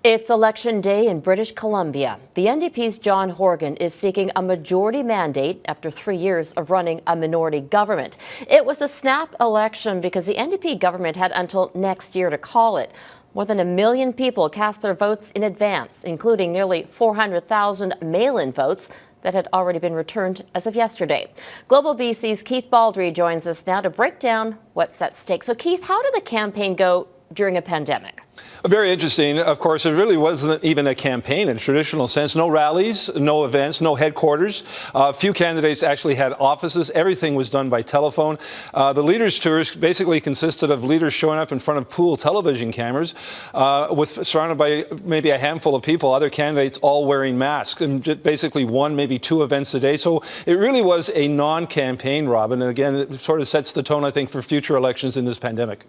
It's election day in British Columbia. The NDP's John Horgan is seeking a majority mandate after 3 years of running a minority government. It was a snap election because the NDP government had until next year to call it. More than 1 million people cast their votes in advance, including nearly 400,000 mail-in votes that had already been returned as of yesterday. Global BC's Keith Baldry joins us now to break down what's at stake. So Keith, how did the campaign go during a pandemic? Very interesting. Of course, it really wasn't even a campaign in a traditional sense. No rallies, no events, no headquarters. A few candidates actually had offices. Everything was done by telephone. The leaders' tours basically consisted of leaders showing up in front of pool television cameras, surrounded by maybe a handful of people, other candidates all wearing masks, and basically one, maybe two events a day. So it really was a non-campaign, Robin. And again, it sort of sets the tone, I think, for future elections in this pandemic.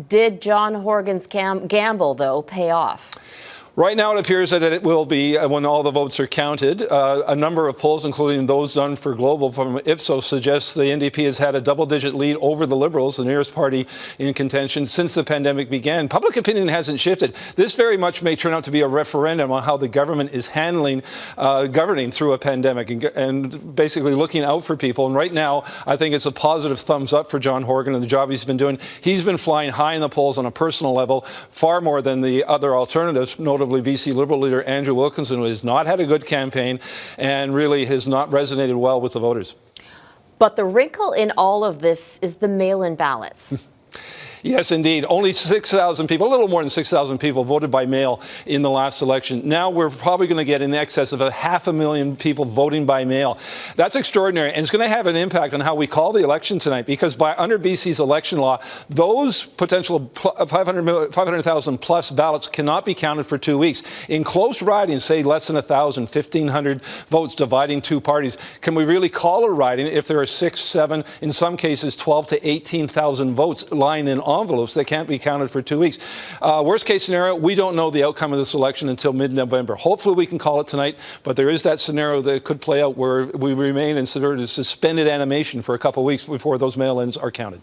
Did John Horgan's gamble, though, pay off? Right now, it appears that it will be when all the votes are counted. A number of polls, including those done for Global from Ipsos, suggests the NDP has had a double-digit lead over the Liberals, the nearest party in contention, since the pandemic began. Public opinion hasn't shifted. This very much may turn out to be a referendum on how the government is handling governing through a pandemic and basically looking out for people. And right now, I think it's a positive thumbs up for John Horgan and the job he's been doing. He's been flying high in the polls on a personal level, far more than the other alternatives, notably BC Liberal leader Andrew Wilkinson, who has not had a good campaign and really has not resonated well with the voters. But the wrinkle in all of this is the mail-in ballots. Yes, indeed. Only 6,000 people, a little more than 6,000 people voted by mail in the last election. Now we're probably going to get in excess of 500,000 people voting by mail. That's extraordinary, and it's going to have an impact on how we call the election tonight, because under BC's election law, those potential 500,000 plus ballots cannot be counted for 2 weeks. In close ridings, say less than 1,000, 1,500 votes dividing two parties, can we really call a riding if there are 6, 7, in some cases 12 to 18,000 votes lying in envelopes that can't be counted for 2 weeks? Worst case scenario, we don't know the outcome of this election until mid-November. Hopefully we can call it tonight, but there is that scenario that could play out where we remain in sort of suspended animation for a couple of weeks before those mail-ins are counted.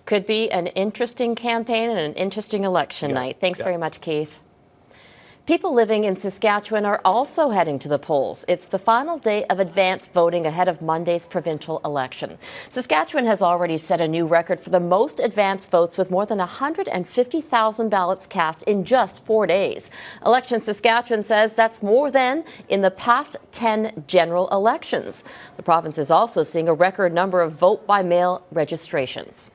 Could be an interesting campaign and an interesting election night. Thanks very much, Keith. People living in Saskatchewan are also heading to the polls. It's the final day of advance voting ahead of Monday's provincial election. Saskatchewan has already set a new record for the most advance votes, with more than 150,000 ballots cast in just 4 days. Election Saskatchewan says that's more than in the past 10 general elections. The province is also seeing a record number of vote-by-mail registrations.